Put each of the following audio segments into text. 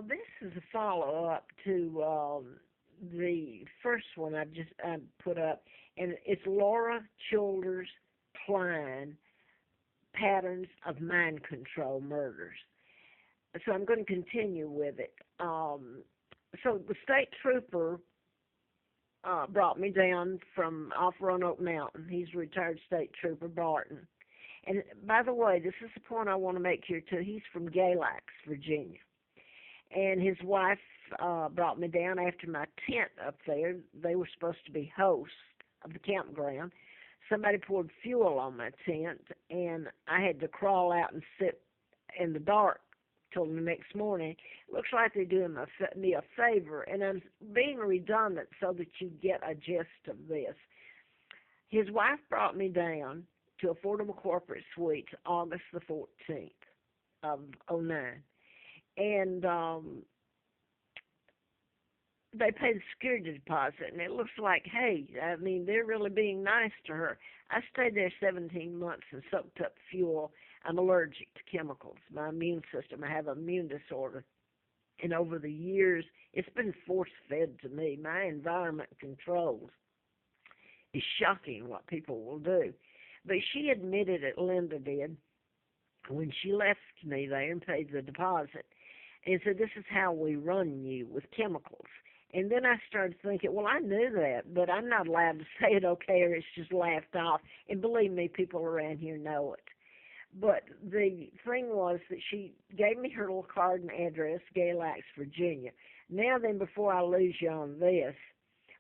This is a follow-up to the first one I put up, and it's Laura Childers Klein, Patterns of Mind Control Murders. So I'm going to continue with it. So the state trooper brought me down from off Roanoke Mountain. He's a retired state trooper, Barton. And by the way, this is the point I want to make here too. He's from Galax, Virginia, and his wife brought me down after my tent up there. They were supposed to be hosts of the campground. Somebody poured fuel on my tent, and I had to crawl out and sit in the dark till the next morning. It looks like they're doing me a favor, and I'm being redundant so that you get a gist of this. His wife brought me down to Affordable Corporate Suites August the 14th of '09. And they paid the security deposit, and it looks like, hey, I mean, they're really being nice to her. I stayed there 17 months and soaked up fuel. I'm allergic to chemicals. My immune system, I have an immune disorder. And over the years, it's been force-fed to me. My environment controls. It's shocking what people will do. But she admitted it, Linda did, when she left me there and paid the deposit. And said, this is how we run you with chemicals. And then I started thinking, well, I knew that, but I'm not allowed to say it, okay, or it's just laughed off. And believe me, people around here know it. But the thing was that she gave me her little card and address, Galax, Virginia. Now then, before I lose you on this,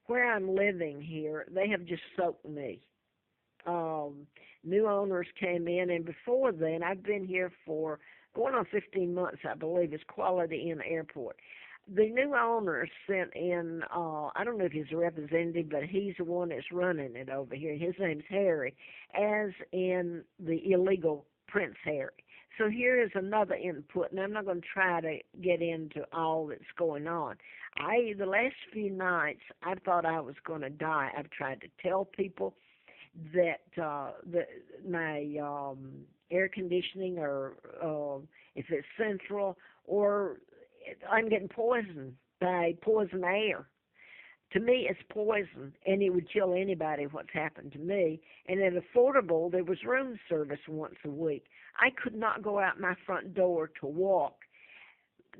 where I'm living here, they have just soaked me. New owners came in, and before then, I've been here for going on 15 months, I believe. It's Quality Inn Airport. The new owner sent in, I don't know if he's a representative, but he's the one that's running it over here. His name's Harry, as in the illegal Prince Harry. So here is another input, and I'm not going to try to get into all that's going on. The last few nights, I thought I was going to die. I've tried to tell people that my air conditioning, or if it's central, or I'm getting poisoned by poison air. To me, it's poison, and it would kill anybody what's happened to me. And at Affordable, there was room service once a week. I could not go out my front door to walk.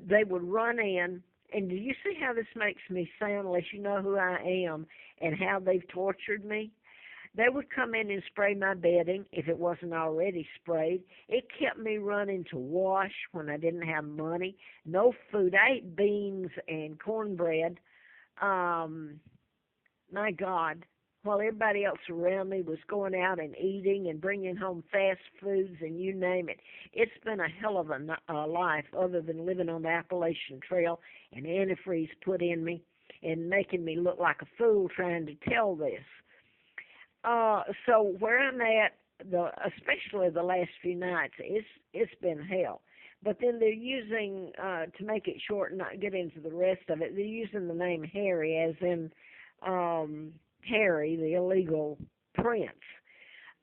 They would run in, and do you see how this makes me sound, unless you know who I am and how they've tortured me? They would come in and spray my bedding if it wasn't already sprayed. It kept me running to wash when I didn't have money. No food. I ate beans and cornbread. My God, while everybody else around me was going out and eating and bringing home fast foods and you name it. It's been a hell of a life, other than living on the Appalachian Trail and antifreeze put in me and making me look like a fool trying to tell this. So where I'm at, especially the last few nights, it's been hell. But then they're using, to make it short and not get into the rest of it, they're using the name Harry as in Harry, the illegal prince.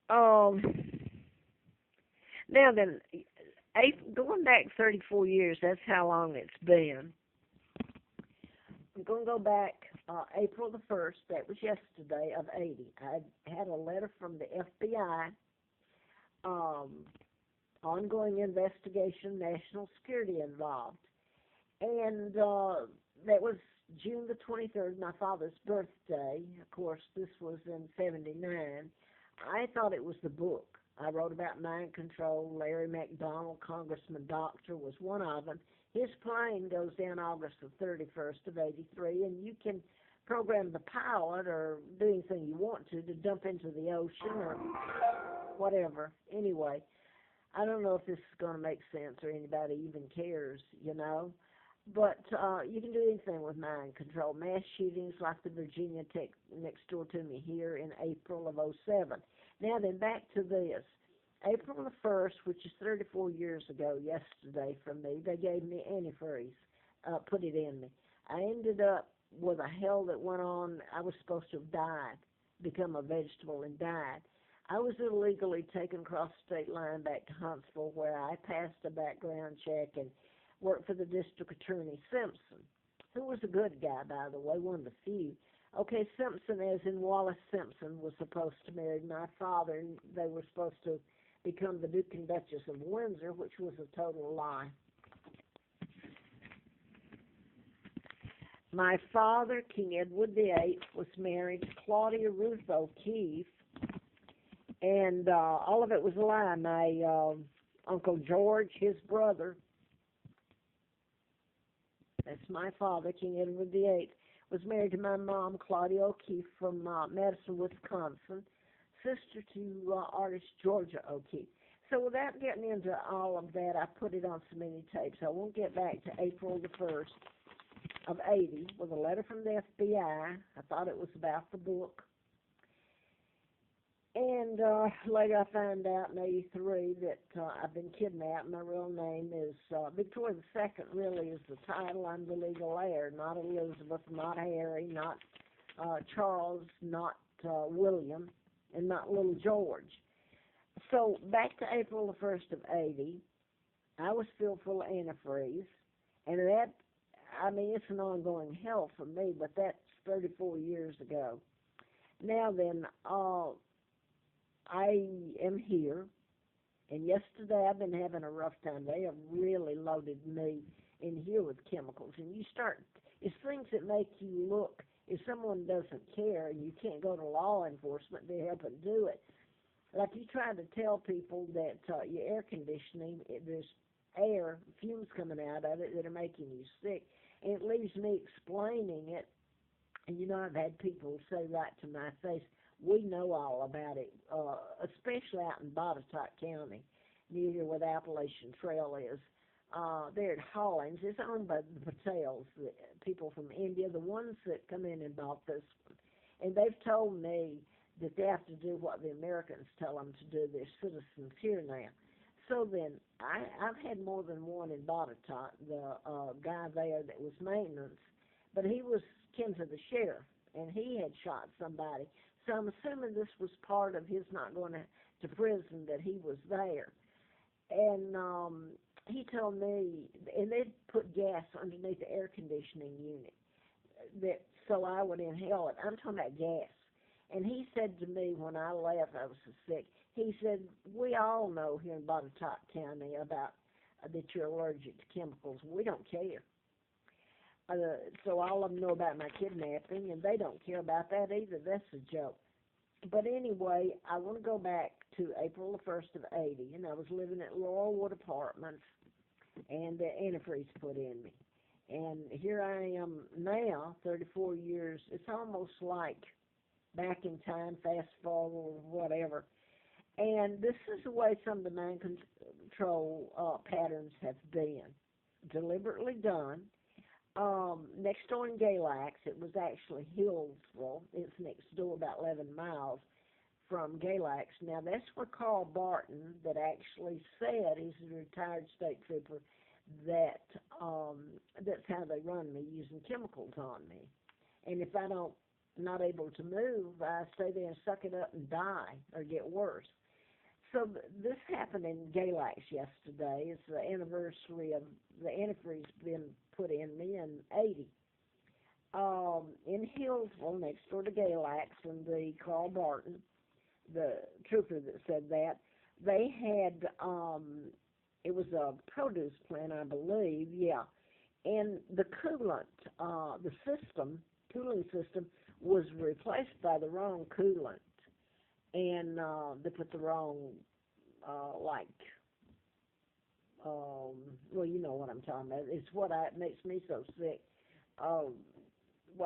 Um, Now then, going back 34 years, that's how long it's been. I'm going to go back April the 1st, that was yesterday, of 80. I had a letter from the FBI, ongoing investigation, national security involved. And that was June the 23rd, my father's birthday. Of course, this was in 79. I thought it was the book. I wrote about mind control. Larry McDonald, Congressman Doctor, was one of them. His plane goes down August the 31st of 83, and you can program the pilot or do anything you want to dump into the ocean or whatever. Anyway, I don't know if this is going to make sense or anybody even cares, you know. But you can do anything with mind control. Mass shootings like the Virginia Tech next door to me here in April of '07. Now then, back to this. April the 1st, which is 34 years ago yesterday from me, they gave me antifreeze, put it in me. I ended up with a hell that went on. I was supposed to have died, become a vegetable and died. I was illegally taken across the state line back to Huntsville, where I passed a background check and worked for the district attorney, Simpson, who was a good guy, by the way, one of the few. Okay, Simpson, as in Wallace Simpson, was supposed to marry my father, and they were supposed to become the Duke and Duchess of Windsor, which was a total lie. My father, King Edward VIII, was married to Claudia Ruth O'Keefe, and all of it was a lie. My Uncle George, his brother, that's my father, King Edward VIII, was married to my mom, Claudia O'Keefe, from Madison, Wisconsin, sister to artist Georgia O'Keefe. So without getting into all of that, I put it on so many tapes. I won't get back to April the 1st of 80 with a letter from the FBI. I thought it was about the book. And later I found out in 83 that I've been kidnapped. My real name is Victoria II, really is the title. I'm the legal heir, not Elizabeth, not Harry, not Charles, not William, and not little George. So back to April the 1st of 80, I was still full of antifreeze. And that, I mean, it's an ongoing hell for me, but that's 34 years ago. Now then, I am here, and yesterday I've been having a rough time. They have really loaded me in here with chemicals, and you start, it's things that make you look, if someone doesn't care and you can't go to law enforcement to help them do it, like you try to tell people that your air conditioning, there's air, fumes coming out of it that are making you sick, and it leaves me explaining it, and you know, I've had people say right to my face, we know all about it, especially out in Botetourt County, near where the Appalachian Trail is. There at Hollins, it's owned by the Patels, the people from India, the ones that come in and bought this one. And they've told me that they have to do what the Americans tell them to do. They're citizens here now. So then, I've had more than one in Botetourt, the guy there that was maintenance, but he was kin to the sheriff, and he had shot somebody. So I'm assuming this was part of his not going to prison, that he was there. And he told me, and they'd put gas underneath the air conditioning unit, that so I would inhale it. I'm talking about gas. And he said to me when I left, I was so sick, he said, we all know here in Botetourt County about that you're allergic to chemicals. We don't care. So all of them know about my kidnapping, and they don't care about that either. That's a joke. But anyway, I want to go back to April the 1st of 80, and I was living at Laurelwood Apartments, and the antifreeze put in me. And here I am now, 34 years. It's almost like back in time, fast forward, whatever. And this is the way some of the mind control patterns have been, deliberately done. Next door in Galax, it was actually Hillsville. It's next door, about 11 miles from Galax. Now, that's where Carl Barton, that actually said, he's a retired state trooper, that that's how they run me, using chemicals on me. And if I don't, not able to move, I stay there and suck it up and die or get worse. So this happened in Galax yesterday. It's the anniversary of the antifreeze being put in me in 80. In Hillsville, next door to Galax, and the Carl Barton, the trooper that said that, they had, it was a produce plant, I believe, yeah, and the coolant, the system, cooling system, was replaced by the wrong coolant, and they put the wrong, well, you know what I'm talking about. It's what it makes me so sick. Well,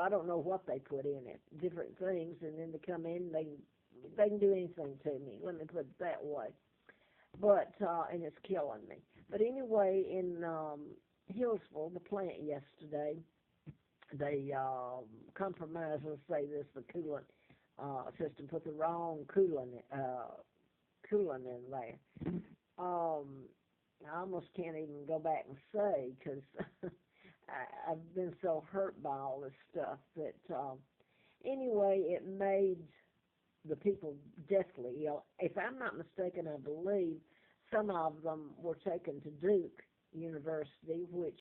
I don't know what they put in it, different things, and then they come in, they can do anything to me, let me put it that way. But, and it's killing me. But anyway, in Hillsville, the plant yesterday, they compromised, let's say this, the coolant system, put the wrong coolant in there. I almost can't even go back and say, because I've been so hurt by all this stuff that, anyway, it made the people deathly ill. If I'm not mistaken, I believe some of them were taken to Duke University, which